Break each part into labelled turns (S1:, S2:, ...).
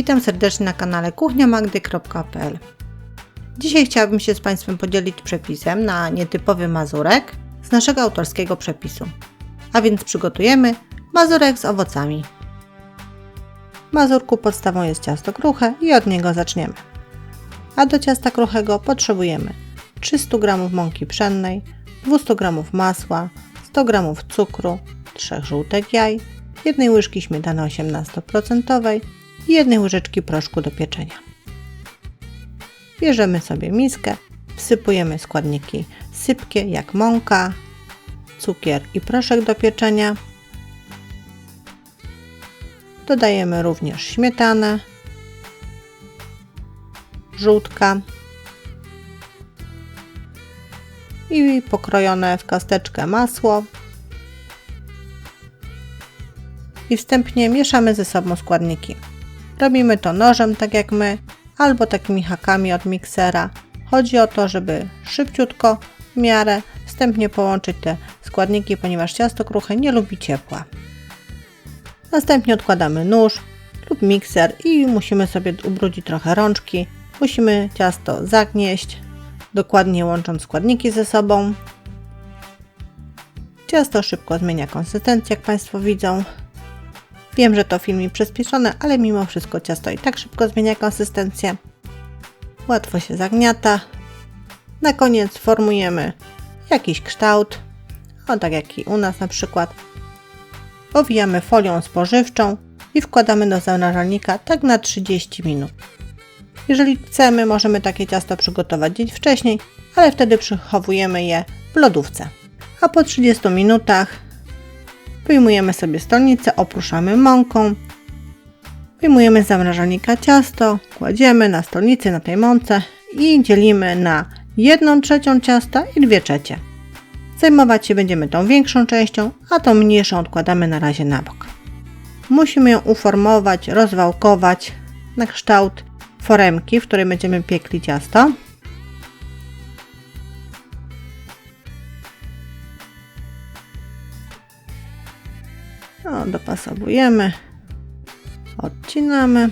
S1: Witam serdecznie na kanale kuchniamagdy.pl. Dzisiaj chciałabym się z Państwem podzielić przepisem na nietypowy mazurek z naszego autorskiego przepisu. A więc przygotujemy mazurek z owocami. W mazurku podstawą jest ciasto kruche i od niego zaczniemy. A do ciasta kruchego potrzebujemy 300 g mąki pszennej, 200 g masła, 100 g cukru, 3 żółtek jaj, 1 łyżki śmietany 18% i 1 łyżeczki proszku do pieczenia. Bierzemy sobie miskę, wsypujemy składniki sypkie jak mąka, cukier i proszek do pieczenia. Dodajemy również śmietanę, żółtka i pokrojone w kosteczkę masło. I wstępnie mieszamy ze sobą składniki. Robimy to nożem, tak jak my, albo takimi hakami od miksera. Chodzi o to, żeby szybciutko, w miarę, wstępnie połączyć te składniki, ponieważ ciasto kruche nie lubi ciepła. Następnie odkładamy nóż lub mikser i musimy sobie ubrudzić trochę rączki. Musimy ciasto zagnieść, dokładnie łącząc składniki ze sobą. Ciasto szybko zmienia konsystencję, jak Państwo widzą. Wiem, że to film przyspieszony, ale mimo wszystko ciasto i tak szybko zmienia konsystencję. Łatwo się zagniata. Na koniec formujemy jakiś kształt, tak jak i u nas na przykład. Owijamy folią spożywczą i wkładamy do zamrażalnika tak na 30 minut. Jeżeli chcemy, możemy takie ciasto przygotować dzień wcześniej, ale wtedy przechowujemy je w lodówce. A po 30 minutach wyjmujemy sobie stolnicę, oprószamy mąką, wyjmujemy z zamrażalnika ciasto, kładziemy na stolnicy, na tej mące i dzielimy na 1/3 ciasta i 2/3. Zajmować się będziemy tą większą częścią, a tą mniejszą odkładamy na razie na bok. Musimy ją uformować, rozwałkować na kształt foremki, w której będziemy piekli ciasto. Dopasowujemy, odcinamy.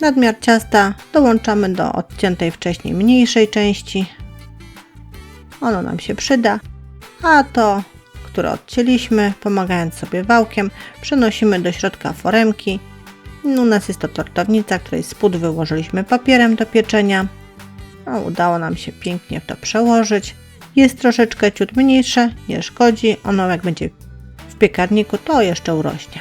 S1: Nadmiar ciasta dołączamy do odciętej wcześniej mniejszej części. Ono nam się przyda, a to, które odcięliśmy, pomagając sobie wałkiem, przenosimy do środka foremki. U nas jest to tortownica, której spód wyłożyliśmy papierem do pieczenia. Udało nam się pięknie to przełożyć. Jest troszeczkę ciut mniejsze, nie szkodzi. Ono jak będzie w piekarniku, to jeszcze urośnie.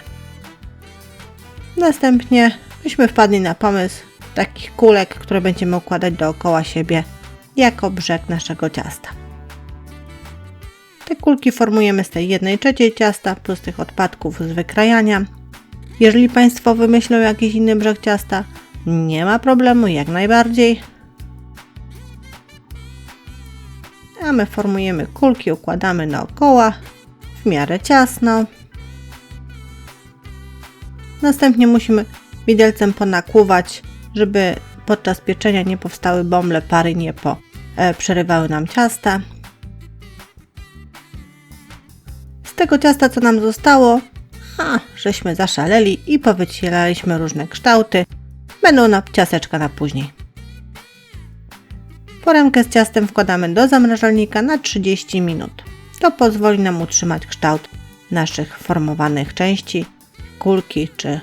S1: Następnie myśmy wpadli na pomysł takich kulek, które będziemy układać dookoła siebie jako brzeg naszego ciasta. Te kulki formujemy z tej 1/3 ciasta plus tych odpadków z wykrajania. Jeżeli Państwo wymyślą jakiś inny brzeg ciasta, nie ma problemu, jak najbardziej. A my formujemy kulki, układamy dookoła w miarę ciasno. Następnie musimy widelcem ponakłuwać, żeby podczas pieczenia nie powstały bąble, pary nie przerywały nam ciasta. Z tego ciasta, co nam zostało, żeśmy zaszaleli i powycielaliśmy różne kształty. Będą ciasteczka na później. Foremkę z ciastem wkładamy do zamrażalnika na 30 minut. To pozwoli nam utrzymać kształt naszych formowanych części, kulki czy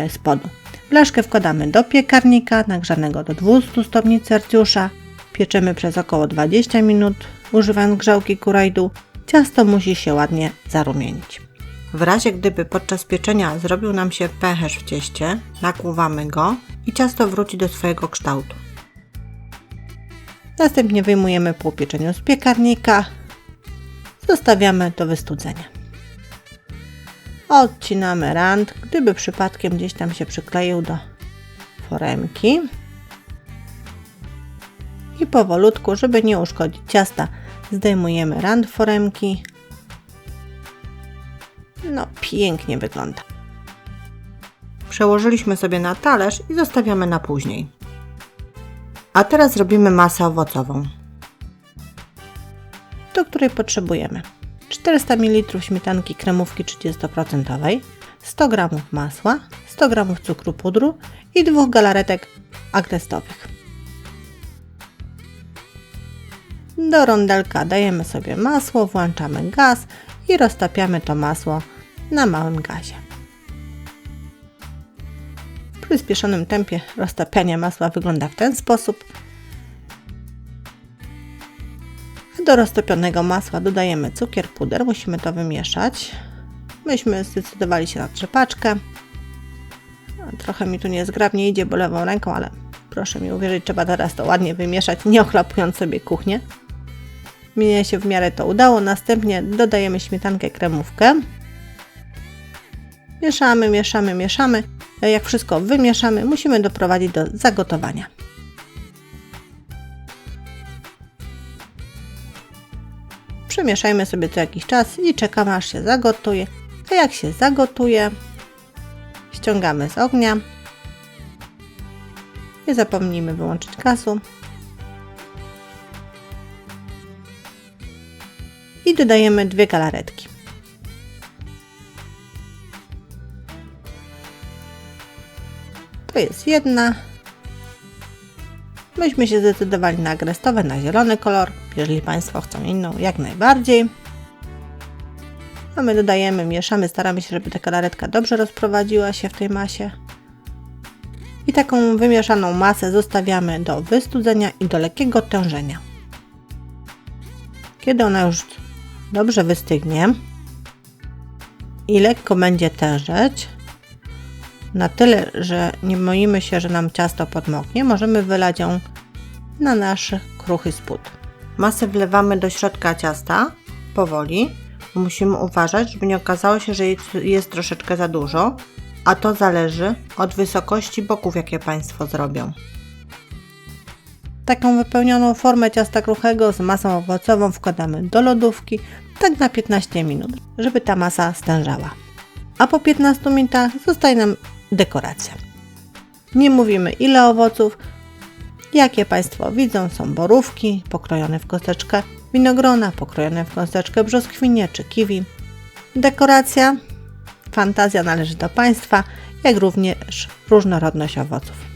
S1: spodu. Blaszkę wkładamy do piekarnika nagrzanego do 200 stopni Celsjusza. Pieczemy przez około 20 minut, używając grzałki kurajdu. Ciasto musi się ładnie zarumienić. W razie gdyby podczas pieczenia zrobił nam się pęcherz w cieście, nakłuwamy go i ciasto wróci do swojego kształtu. Następnie wyjmujemy po pieczeniu z piekarnika, zostawiamy do wystudzenia. Odcinamy rand, gdyby przypadkiem gdzieś tam się przykleił do foremki. I powolutku, żeby nie uszkodzić ciasta, zdejmujemy rand foremki. Pięknie wygląda. Przełożyliśmy sobie na talerz i zostawiamy na później. A teraz zrobimy masę owocową, do której potrzebujemy 400 ml śmietanki kremówki 30%, 100 g masła, 100 g cukru pudru i 2 galaretek agrestowych. Do rondelka dajemy sobie masło, włączamy gaz i roztapiamy to masło na małym gazie. W przyspieszonym tempie roztapiania masła wygląda w ten sposób. Do roztopionego masła dodajemy cukier, puder, musimy to wymieszać. Myśmy zdecydowali się na trzepaczkę. Trochę mi tu niezgrabnie idzie, bo lewą ręką, ale proszę mi uwierzyć, trzeba teraz to ładnie wymieszać, nie ochlapując sobie kuchnię. Mnie się w miarę to udało. Następnie dodajemy śmietankę, kremówkę. Mieszamy, mieszamy, mieszamy. Jak wszystko wymieszamy, musimy doprowadzić do zagotowania. Przemieszajmy sobie co jakiś czas i czekamy, aż się zagotuje. A jak się zagotuje, ściągamy z ognia. Nie zapomnijmy wyłączyć gazu. I dodajemy 2 galaretki. To jest jedna. Myśmy się zdecydowali na agrestowe, na zielony kolor. Jeżeli Państwo chcą inną, jak najbardziej. A my dodajemy, mieszamy, staramy się, żeby ta galaretka dobrze rozprowadziła się w tej masie. I taką wymieszaną masę zostawiamy do wystudzenia i do lekkiego tężenia. Kiedy ona już dobrze wystygnie i lekko będzie tężeć, na tyle, że nie boimy się, że nam ciasto podmoknie, możemy wylać ją na nasz kruchy spód. Masę wlewamy do środka ciasta powoli. Musimy uważać, żeby nie okazało się, że jest troszeczkę za dużo, a to zależy od wysokości boków, jakie Państwo zrobią. Taką wypełnioną formę ciasta kruchego z masą owocową wkładamy do lodówki, tak na 15 minut, żeby ta masa stężała. A po 15 minutach zostaje nam dekoracja. Nie mówimy ile owoców. Jakie Państwo widzą, są borówki pokrojone w kosteczkę winogrona, pokrojone w kosteczkę brzoskwinie czy kiwi. Dekoracja, fantazja należy do Państwa, jak również różnorodność owoców.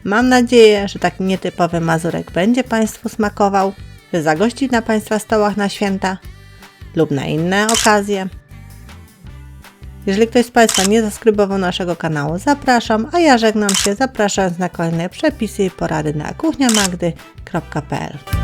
S1: Mam nadzieję, że taki nietypowy mazurek będzie Państwu smakował, że zagości na Państwa stołach na święta lub na inne okazje. Jeżeli ktoś z Państwa nie zasubskrybował naszego kanału, zapraszam, a ja żegnam się, zapraszając na kolejne przepisy i porady na kuchniamagdy.pl.